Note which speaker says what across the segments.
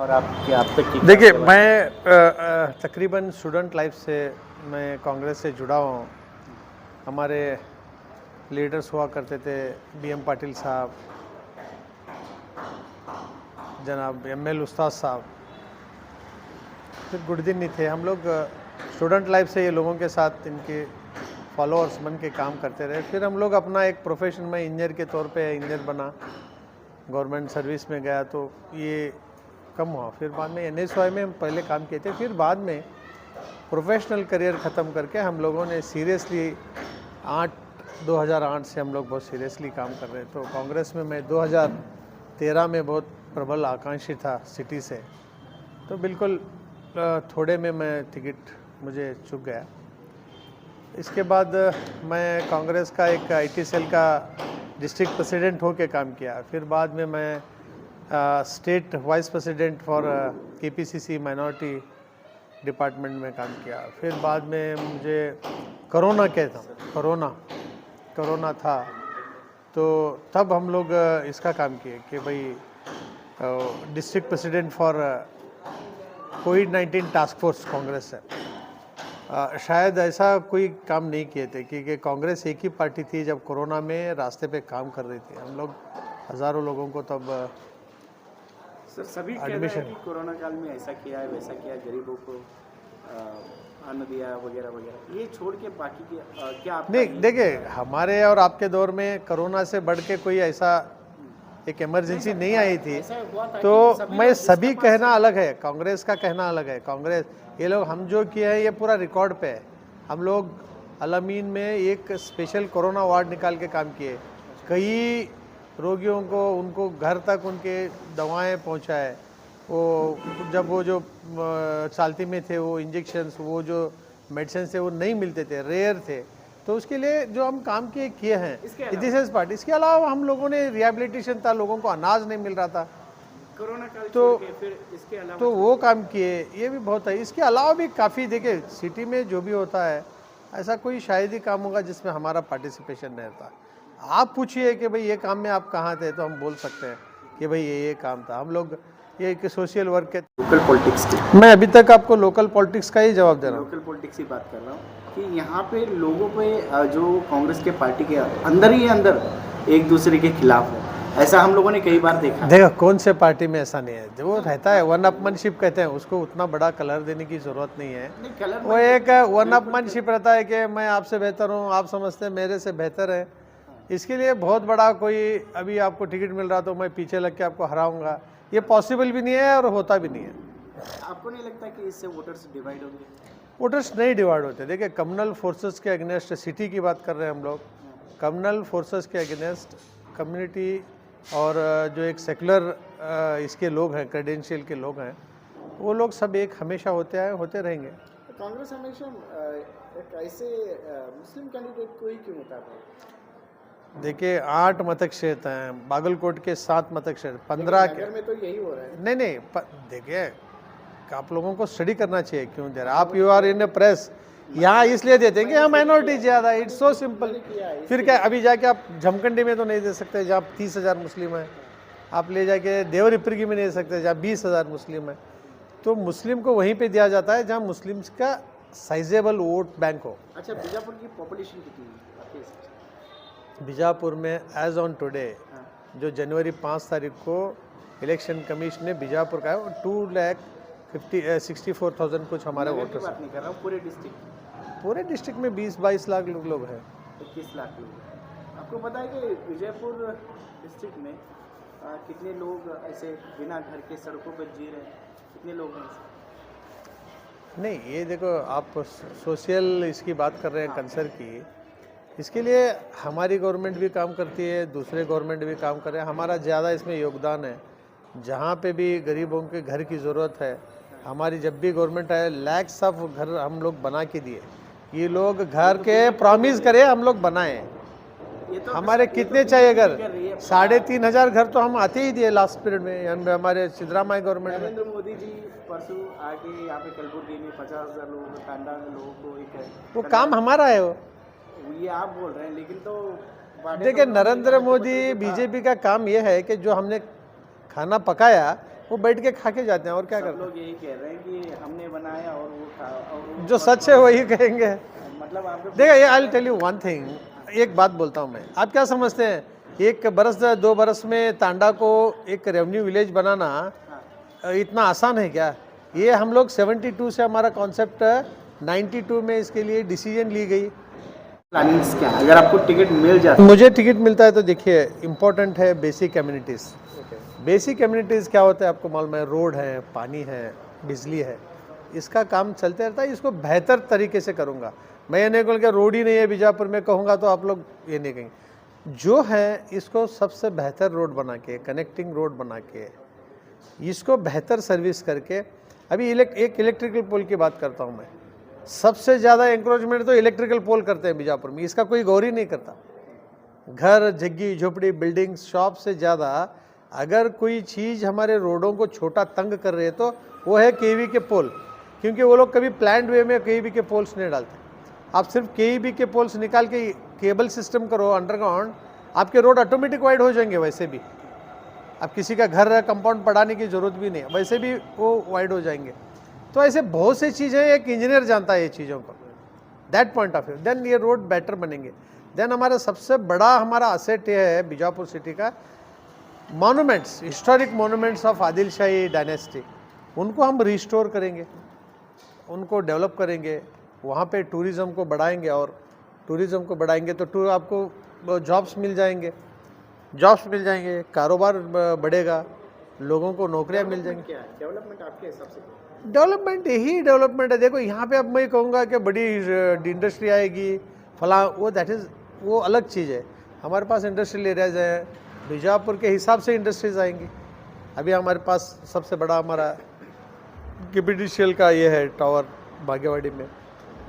Speaker 1: और आपके आप तक की
Speaker 2: देखिए, मैं तकरीबन स्टूडेंट लाइफ से मैं कांग्रेस से जुड़ा हूँ। हमारे लीडर्स हुआ करते थे बीएम पाटिल साहब, जनाब एमएल उस्ताद साहब, फिर गुरदीन नहीं थे। हम लोग स्टूडेंट लाइफ से ये लोगों के साथ इनके फॉलोअर्स बन के काम करते रहे। फिर हम लोग अपना एक प्रोफेशन में इंजीनियर के तौर पे इंजीनियर बना, गवर्नमेंट सर्विस में गया तो ये कम हुआ। फिर बाद में एनएसवाई में हम पहले काम किए थे। फिर बाद में प्रोफेशनल करियर ख़त्म करके हम लोगों ने सीरियसली 2008 से हम लोग बहुत सीरियसली काम कर रहे हैं। तो कांग्रेस में मैं 2013 में बहुत प्रबल आकांक्षी था सिटी से, तो बिल्कुल थोड़े में मैं टिकट मुझे चुक गया। इसके बाद मैं कांग्रेस का एक आईटी सेल का डिस्ट्रिक्ट प्रेसिडेंट होके काम किया। फिर बाद में मैं state wise president for KPCC minority department में काम किया। फिर बाद में मुझे कोरोना था, तो तब हम लोग इसका काम किए कि भाई district president for covid task force Congress है। शायद ऐसा कोई काम नहीं किए थे क्योंकि कांग्रेस एक ही पार्टी थी जब कोरोना में रास्ते पे काम कर रही थी। हम लोग हज़ारों लोगों को तब
Speaker 1: सर सभी कह रहे हैं कि कोरोना काल में ऐसा किया है वैसा किया, गरीबों को अन्न दिया वगैरह वगैरह, ये छोड़ के बाकी के क्या आप
Speaker 2: नहीं। देखिए, हमारे और आपके दौर में कोरोना से बढ़ के कोई ऐसा एक इमरजेंसी नहीं आई थी। तो मैं सभी कहना अलग है, कांग्रेस का कहना अलग है। कांग्रेस ये लोग हम जो किए हैं ये पूरा रिकॉर्ड पे है। हम लोग अलामीन में एक स्पेशल कोरोना वार्ड निकाल के काम किए, कई रोगियों को उनको घर तक उनके दवाएं पहुंचाए। वो जब वो जो चालती में थे वो इंजेक्शन्स, वो जो मेडिसिन थे वो नहीं मिलते थे, रेयर थे, तो उसके लिए जो हम काम किए हैं दिस इज पार्ट। इसके अलावा हम लोगों ने रिहेबिलिटेशन था, लोगों को अनाज नहीं मिल रहा था
Speaker 1: कोरोना काल
Speaker 2: तो
Speaker 1: फिर इसके अलावा
Speaker 2: तो वो काम किए, ये भी बहुत है। इसके अलावा भी काफ़ी, देखिए सिटी में जो भी होता है ऐसा कोई शायद ही काम होगा जिसमें हमारा पार्टिसिपेशन नहीं रहता। आप पूछिए कि भाई ये काम में आप कहाँ थे, तो हम बोल सकते हैं कि भाई ये काम था। हम लोग ये एक सोशल वर्क के
Speaker 1: लोकल पॉलिटिक्स की,
Speaker 2: मैं अभी तक आपको लोकल पॉलिटिक्स का ही जवाब दे रहा हूँ।
Speaker 1: लोकल पॉलिटिक्स की बात कर रहा हूँ कि यहाँ पे लोगों पे जो कांग्रेस के पार्टी के अंदर ही अंदर एक दूसरे के खिलाफ है, ऐसा हम लोगों ने कई बार देखा।
Speaker 2: देखो, कौन से पार्टी में ऐसा नहीं है। जो वो रहता है वन अपमनशिप कहते हैं उसको, उतना बड़ा कलर देने की ज़रूरत नहीं है। वो एक वन अपमनशिप रहता है कि मैं आपसे बेहतर हूँ, आप समझते हैं मेरे से बेहतर है। इसके लिए बहुत बड़ा कोई अभी आपको टिकट मिल रहा तो मैं पीछे लग के आपको हराऊंगा, ये पॉसिबल भी नहीं है और होता भी नहीं है।
Speaker 1: आपको नहीं लगता कि इससे वोटर्स डिवाइड होंगे?
Speaker 2: वोटर्स नहीं डिवाइड होते। देखिए, कम्युनल फोर्सेस के अगेंस्ट, सिटी की बात कर रहे हैं हम लोग, कम्युनल फोर्सेस के अगेंस्ट कम्युनिटी और जो एक सेकुलर इसके लोग हैं, क्रेडेंशियल के लोग हैं, वो लोग सब एक हमेशा होते आए, होते रहेंगे।
Speaker 1: कांग्रेस हमेशा एक ऐसे मुस्लिम कैंडिडेट को ही क्यों उतारता है?
Speaker 2: देखिए, 8 मतक क्षेत्र हैं, बागलकोट के 7 मतक क्षेत्र, 15 के
Speaker 1: में तो यही हो रहा है।
Speaker 2: नहीं, देखिए आप लोगों को स्टडी करना चाहिए क्यों दे रहे हैं आप। You are in a press, यहाँ इसलिए देते हैं कि यहाँ माइनॉरिटी ज़्यादा है, इट्स सो सिंपल। फिर क्या अभी जाके आप झमकंडी में तो नहीं दे सकते जहाँ 30,000 मुस्लिम हैं, आप ले जाके देवरिपरगी में नहीं दे सकते जहाँ 20,000 मुस्लिम हैं। तो मुस्लिम को वहीं पे दिया जाता है जहाँ मुस्लिम्स का साइजेबल वोट बैंक हो।
Speaker 1: अच्छा, बीजापुर की पॉपुलेशन कितनी है?
Speaker 2: बीजापुर में एज ऑन टुडे जो जनवरी 5 तारीख को इलेक्शन कमीशन ने बीजापुर का है 2,64,000 कुछ हमारे वोटर्स।
Speaker 1: बात नहीं कर रहा हूँ, पूरे डिस्ट्रिक्ट
Speaker 2: में 20-22 लाख लोग हैं।
Speaker 1: 21 लाख लोग। आपको पता है कि विजयपुर डिस्ट्रिक्ट में कितने लोग ऐसे बिना घर के सड़कों पर जी रहे हैं? कितने लोग हैं?
Speaker 2: नहीं, ये देखो आप सोशल इसकी बात कर रहे हैं, कंसर्न की। इसके लिए हमारी गवर्नमेंट भी काम करती है, दूसरे गवर्नमेंट भी काम कर रहे हैं। हमारा ज़्यादा इसमें योगदान है। जहाँ पे भी गरीबों के घर की ज़रूरत है, हमारी जब भी गवर्नमेंट आए लैक्स ऑफ घर हम लोग बना के दिए। ये लोग घर के प्रॉमिस करे, हम लोग बनाए। हमारे कितने चाहिए घर? 3,500 घर तो हम आते ही दिए लास्ट पीरियड में, हमारे सिद्धरामैया गवर्नमेंट में।
Speaker 1: नरेंद्र मोदी जी परसों आके यहाँ पे कलबुर्गी में 50,000 लोगों को, टांडा में लोगों को एक,
Speaker 2: वो काम हमारा है। वो
Speaker 1: ये आप बोल रहे हैं, लेकिन तो
Speaker 2: देखिए, नरेंद्र मोदी बीजेपी का काम यह है कि जो हमने खाना पकाया वो बैठ के खा के जाते हैं और क्या
Speaker 1: सब
Speaker 2: करते
Speaker 1: लोग यही कह रहे हैं कि हमने बनाया और वो
Speaker 2: हैं। जो सच है वही कहेंगे।
Speaker 1: मतलब आपको
Speaker 2: देखा, ये I tell you one thing, एक बात बोलता हूँ मैं, आप क्या समझते हैं 1 बरस 2 बरस में तांडा को एक रेवेन्यू विलेज बनाना इतना आसान है क्या? ये हम लोग 72 से हमारा कॉन्सेप्ट 92 में इसके लिए डिसीजन ली गई।
Speaker 1: प्लानिंग्स क्या है? अगर आपको टिकट मिल जाता है
Speaker 2: मुझे टिकट मिलता है तो देखिए, इम्पोर्टेंट है बेसिक कम्युनिटीज़। बेसिक कम्युनिटीज़ क्या होता है आपको मालूम है, रोड है, पानी है, बिजली है, इसका काम चलते रहता है। इसको बेहतर तरीके से करूँगा मैं, ये नहीं कहूँगा रोड ही नहीं है बीजापुर में, कहूँगा तो आप लोग ये नहीं कहेंगे। जो है इसको सबसे बेहतर रोड बना के, कनेक्टिंग रोड बना के, इसको बेहतर सर्विस करके, अभी एक इलेक्ट्रिकल पोल की बात करता हूँ मैं, सबसे ज़्यादा एंक्रोचमेंट तो इलेक्ट्रिकल पोल करते हैं बीजापुर में, इसका कोई गौर ही नहीं करता। घर, झग्गी झोपड़ी, बिल्डिंग, शॉप से ज़्यादा अगर कोई चीज़ हमारे रोडों को छोटा तंग कर रही है तो वो है केवी के पोल, क्योंकि वो लोग कभी प्लान्ड वे में केवी के पोल्स नहीं डालते। आप सिर्फ केवी के पोल्स निकाल के केबल सिस्टम करो अंडरग्राउंड, आपके रोड ऑटोमेटिक वाइड हो जाएंगे। वैसे भी अब किसी का घर कंपाउंड बढ़ाने की ज़रूरत भी नहीं है, वैसे भी वो वाइड हो जाएंगे। तो ऐसे बहुत सी चीज़ें एक इंजीनियर जानता है ये चीज़ों को, that point of view, then ये रोड बेटर बनेंगे। देन हमारा सबसे बड़ा हमारा असेट ये है बीजापुर सिटी का, monuments, historic monuments of Adil Shahi dynasty, उनको हम रिस्टोर करेंगे, उनको डेवलप करेंगे, वहाँ पे टूरिज़्म को बढ़ाएंगे, और टूरिज़्म को बढ़ाएंगे तो आपको जॉब्स मिल जाएंगे, कारोबार बढ़ेगा, लोगों को नौकरियाँ मिल जाएंगी।
Speaker 1: क्या है डेवलपमेंट आपके हिसाब से?
Speaker 2: डेवलपमेंट यही डेवलपमेंट है। देखो यहाँ पे अब मैं कहूँगा कि बड़ी इंडस्ट्री आएगी फला, वो दैट इज़ वो अलग चीज़ है। हमारे पास इंडस्ट्रियल एरियाज हैं, बीजापुर के हिसाब से इंडस्ट्रीज आएंगी। अभी हमारे पास सबसे बड़ा हमारा केपीडीसीएल का ये है टावर भाग्यवाड़ी में,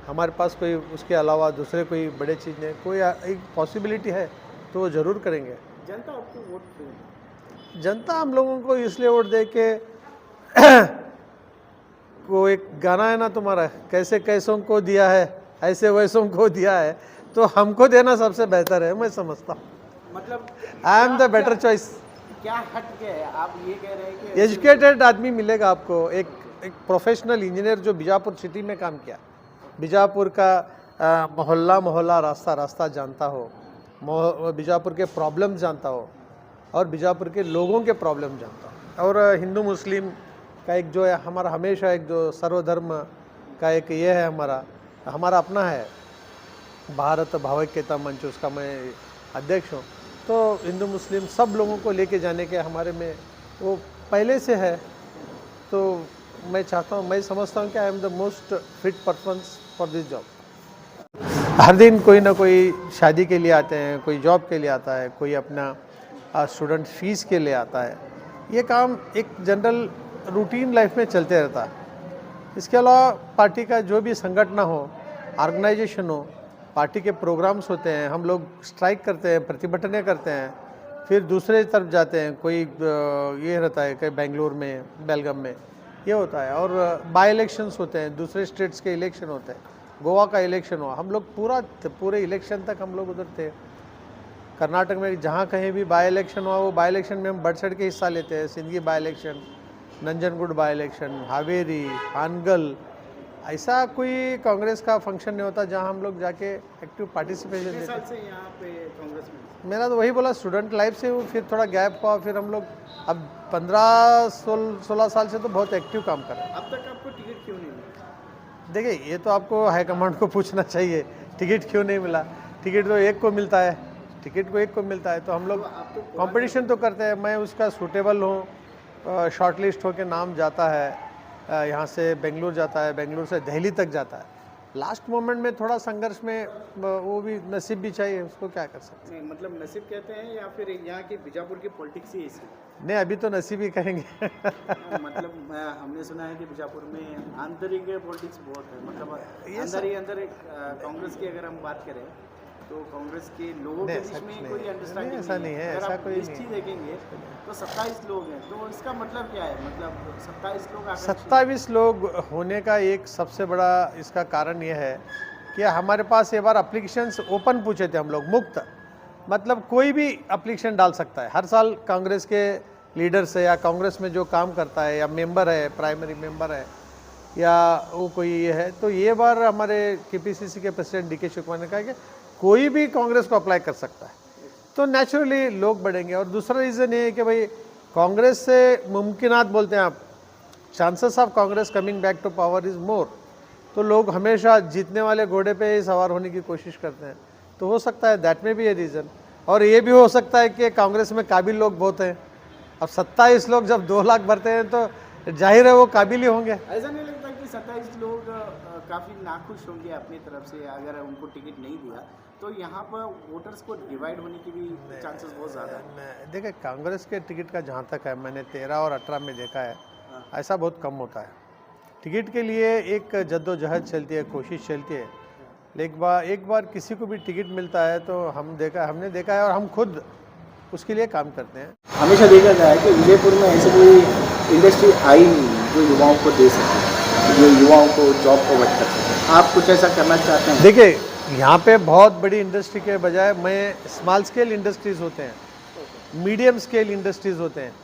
Speaker 2: हमारे पास कोई उसके अलावा दूसरे कोई बड़े चीज़ नहीं, कोई एक पॉसिबिलिटी है तो वो ज़रूर करेंगे।
Speaker 1: जनता आपको वोट क्यों?
Speaker 2: जनता हम लोगों को इसलिए वोट दे के वो एक गाना है ना तुम्हारा, कैसे कैसों को दिया है ऐसे वैसों को दिया है, तो हमको देना सबसे बेहतर है, मैं समझता हूँ।
Speaker 1: मतलब
Speaker 2: आई एम द बेटर चॉइस।
Speaker 1: क्या हट गया है? आप ये कह रहे हैं कि
Speaker 2: एजुकेटेड आदमी मिलेगा आपको, एक प्रोफेशनल इंजीनियर जो बीजापुर सिटी में काम किया, बीजापुर का मोहल्ला रास्ता जानता हो, बीजापुर के प्रॉब्लम जानता हो, और बीजापुर के लोगों के प्रॉब्लम जानता हो। और हिंदू मुस्लिम का एक जो है हमारा हमेशा एक जो सर्वधर्म का एक ये है हमारा अपना है भारत भावैक्यता मंच, उसका मैं अध्यक्ष हूँ। तो हिंदू मुस्लिम सब लोगों को लेके जाने के हमारे में वो पहले से है। तो मैं चाहता हूँ, मैं समझता हूँ कि I am the most fit person for this job. हर दिन कोई ना कोई शादी के लिए आते हैं, कोई जॉब के लिए आता है, कोई अपना स्टूडेंट फीस के लिए आता है। ये काम एक जनरल रूटीन लाइफ में चलते रहता है। इसके अलावा पार्टी का जो भी संगठन हो, ऑर्गेनाइजेशन हो, पार्टी के प्रोग्राम्स होते हैं, हम लोग स्ट्राइक करते हैं, प्रतिभटनें करते हैं, फिर दूसरे तरफ जाते हैं। कोई ये रहता है कि बेंगलुरु में, बेलगाम में ये होता है, और बाई इलेक्शंस होते हैं, दूसरे स्टेट्स के इलेक्शन होते हैं, गोवा का इलेक्शन हुआ, हम लोग पूरे इलेक्शन तक हम लोग उधर थे। कर्नाटक में जहाँ कहीं भी बाई इलेक्शन हुआ, वो बाई इलेक्शन में हम बढ़ चढ़ के हिस्सा लेते हैं। Sindgi by election, Nanjangud by election, Haveri, Hangal, ऐसा कोई कांग्रेस का फंक्शन नहीं होता जहाँ हम लोग जाके एक्टिव पार्टिसिपेशन देते।
Speaker 1: साल से यहाँ पे कांग्रेस में?
Speaker 2: मेरा तो वही बोला, स्टूडेंट लाइफ से फिर थोड़ा गैप हुआ, फिर हम लोग अब 15-16 साल से तो बहुत एक्टिव काम कर रहे हैं।
Speaker 1: अब तक आपको टिकट क्यों नहीं मिला?
Speaker 2: देखिए, ये तो आपको हाईकमांड को पूछना चाहिए, टिकट क्यों नहीं मिला। टिकट तो एक को मिलता है, तो हम लोग कंपटीशन तो करते हैं। मैं उसका सूटेबल हूँ, शॉर्टलिस्ट होकर नाम जाता है, यहाँ से बेंगलुरु जाता है, बेंगलुरु से दिल्ली तक जाता है। लास्ट मोमेंट में थोड़ा संघर्ष में वो भी नसीब भी चाहिए, उसको क्या कर सकते हैं।
Speaker 1: नहीं, मतलब नसीब कहते हैं या फिर यहाँ की बीजापुर की पॉलिटिक्स ही ऐसी?
Speaker 2: नहीं, अभी तो नसीब ही कहेंगे।
Speaker 1: मतलब हमने सुना है कि बीजापुर में आंतरिक पॉलिटिक्स बहुत है, मतलब अंदर ही अंदर कांग्रेस की अगर हम बात करें तो कांग्रेस के लोगों के बीच में कोई अंडरस्टैंडिंग
Speaker 2: ऐसा नहीं है, ऐसा कोई नहीं है।
Speaker 1: देखेंगे तो 27 लोग हैं, तो इसका मतलब क्या है? मतलब 27 लोग
Speaker 2: 27 लोग होने का एक सबसे बड़ा इसका कारण यह है कि हमारे पास ये बार एप्लीकेशंस ओपन पूछे थे हम लोग, मुफ्त, मतलब कोई भी एप्लीकेशन डाल सकता है। हर साल कांग्रेस के लीडर्स है या कांग्रेस में जो काम करता है या मेंबर है, प्राइमरी मेंबर है या वो कोई ये है, तो ये बार हमारे केपीसीसी के प्रेसिडेंट डी.के. शिव कुमार ने कहा कि कोई भी कांग्रेस को अप्लाई कर सकता है, तो नेचुरली लोग बढ़ेंगे। और दूसरा रीज़न ये है कि भाई कांग्रेस से मुमकिनात बोलते हैं आप, chances of Congress coming back to power is more, तो लोग हमेशा जीतने वाले घोड़े पे ही सवार होने की कोशिश करते हैं, तो हो सकता है दैट में भी ये रीज़न। और ये भी हो सकता है कि कांग्रेस में काबिल लोग बहुत हैं, अब 27 लोग जब 2 लाख भरते हैं तो जाहिर है वो काबिल ही होंगे।
Speaker 1: ऐसा नहीं लगता कि 27 लोग काफ़ी नाखुश होंगे अपनी तरफ से अगर उनको टिकट नहीं दिया, तो यहाँ पर वोटर्स को डिवाइड होने की भी चांसेस बहुत ज़्यादा है।
Speaker 2: देखिए कांग्रेस के टिकट का जहाँ तक है, मैंने 13 और 18 में देखा है, ऐसा बहुत कम होता है। टिकट के लिए एक जद्दोजहद चलती है, कोशिश चलती है, लेकिन एक बार किसी को भी टिकट मिलता है तो हमने देखा है और हम खुद उसके लिए काम करते हैं।
Speaker 1: हमेशा देखा गया है कि विजयपुर में ऐसी कोई इंडस्ट्री आई नहीं जो युवाओं को दे सके, जो युवाओं को जॉब प्रोवाइड कर सके। आप कुछ ऐसा करना चाहते हैं?
Speaker 2: देखिए यहाँ पे बहुत बड़ी इंडस्ट्री के बजाय मैं स्मॉल स्केल इंडस्ट्रीज़ होते हैं, मीडियम स्केल इंडस्ट्रीज़ होते हैं।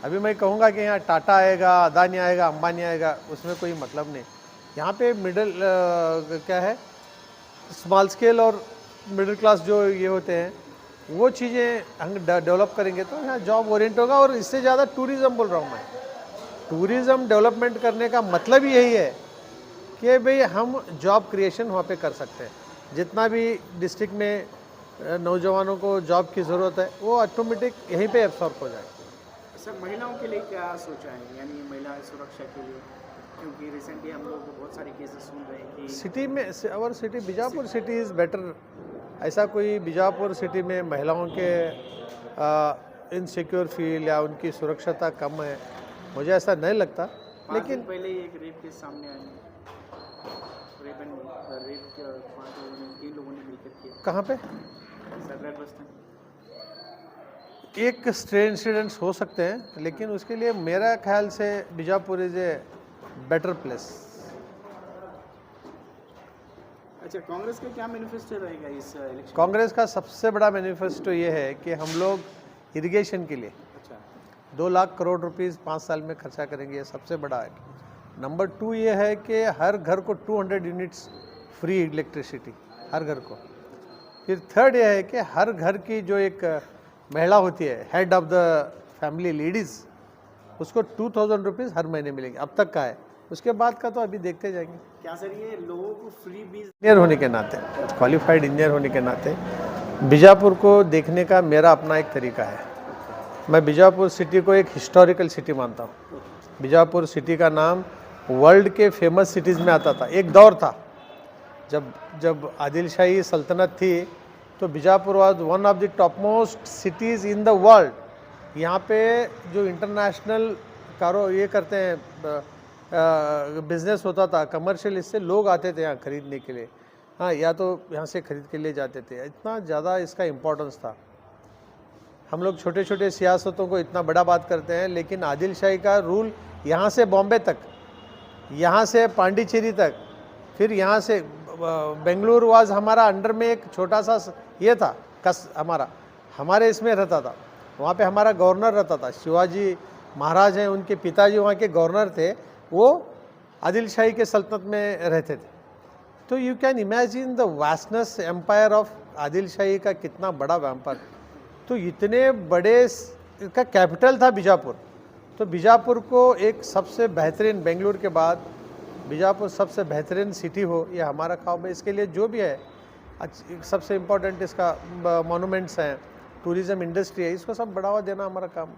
Speaker 2: अभी मैं कहूँगा कि यहाँ टाटा आएगा, अदानी आएगा, अंबानी आएगा, उसमें कोई मतलब नहीं। यहाँ पे मिडिल क्या है, स्मॉल स्केल और मिडिल क्लास जो ये होते हैं, वो चीज़ें हम डेवलप करेंगे तो यहाँ जॉब ओरिएंट होगा। और इससे ज़्यादा टूरिज़्म बोल रहा हूँ मैं, टूरिज़्म डेवलपमेंट करने का मतलब ही यही है कि भाई हम जॉब क्रिएशन वहाँ पे कर सकते हैं। जितना भी डिस्ट्रिक्ट में नौजवानों को जॉब की ज़रूरत है वो ऑटोमेटिक यहीं पे एब्सॉर्ब हो जाए।
Speaker 1: सर महिलाओं के लिए क्या सोचा है, यानी महिला सुरक्षा के लिए, क्योंकि रिसेंटली हम लोग बहुत सारे केसेस सुन रहे हैं कि
Speaker 2: सिटी में और city Bijapur city is better. ऐसा कोई बीजापुर सिटी में महिलाओं के इनसिक्योर फील या उनकी सुरक्षता कम है, मुझे ऐसा नहीं लगता। लेकिन
Speaker 1: पहले एक रेप केस सामने आया, रेप के 3 लोगों ने मिलकर किया।
Speaker 2: कहाँ पे?
Speaker 1: सरदार बस्ती।
Speaker 2: एक स्ट्रेन इंसिडेंट्स हो सकते हैं, लेकिन उसके लिए मेरा ख्याल से Bijapur is a better place.
Speaker 1: अच्छा, कांग्रेस का क्या मैनिफेस्टो रहेगा इस इलेक्शन?
Speaker 2: कांग्रेस का सबसे बड़ा मैनिफेस्टो ये है कि हम लोग इरिगेशन के लिए 2 लाख करोड़ रुपीस 5 साल में खर्चा करेंगे, ये सबसे बड़ा है। नंबर 2 ये है कि हर घर को 200 यूनिट्स फ्री इलेक्ट्रिसिटी, हर घर को। फिर 3rd ये है कि हर घर की जो एक महिला होती है, head of the family ladies, उसको 2000 रुपीज़ हर महीने मिलेंगे। अब तक का है, उसके बाद का तो अभी देखते जाएंगे।
Speaker 1: क्या सर ये लोगों को फ्री बीज?
Speaker 2: इंजीनियर होने के नाते, क्वालिफाइड इंजीनियर होने के नाते बीजापुर को देखने का मेरा अपना एक तरीका है। मैं बीजापुर सिटी को एक हिस्टोरिकल सिटी मानता हूँ। बीजापुर सिटी का नाम वर्ल्ड के फेमस सिटीज़ में आता था। एक दौर था जब आदिल शाही सल्तनत थी, तो Bijapur was one of the top most cities in the world. यहाँ पे जो इंटरनेशनल ये करते हैं बिज़नेस होता था, कमर्शियल, इससे लोग आते थे यहाँ ख़रीदने के लिए। हाँ, या तो यहाँ से ख़रीद के ले जाते थे, इतना ज़्यादा इसका इम्पोर्टेंस था। हम लोग छोटे छोटे सियासतों को इतना बड़ा बात करते हैं, लेकिन आदिल शाही का रूल यहाँ से बॉम्बे तक, यहाँ से पांडिचेरी तक, फिर यहाँ से बेंगलुरु वाज हमारा अंडर में एक छोटा सा ये था हमारे इसमें रहता था। वहाँ पे हमारा गवर्नर रहता था, शिवाजी महाराज हैं, उनके पिताजी वहाँ के गवर्नर थे, वो आदिल शाही के सल्तनत में रहते थे। तो you can imagine the vastness empire of Adil Shahi का, कितना बड़ा एम्पायर। तो इतने बड़े का कैपिटल था बीजापुर। तो बीजापुर को एक सबसे बेहतरीन, बेंगलुरु के बाद बीजापुर सबसे बेहतरीन सिटी हो, ये हमारा ख्वाब है। इसके लिए जो भी है, सबसे इम्पोर्टेंट इसका मोनूमेंट्स हैं, टूरिज़्म इंडस्ट्री है, इसको सब बढ़ावा देना हमारा काम।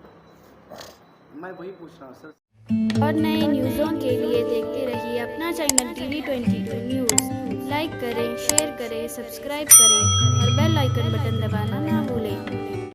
Speaker 1: मैं वही पूछ रहा हूँ सर।
Speaker 3: और नए न्यूज़ों के लिए देखते रहिए अपना चैनल TV22 न्यूज़। लाइक करें, शेयर करें, सब्सक्राइब करें और बेल आइकन बटन दबाना ना भूलें।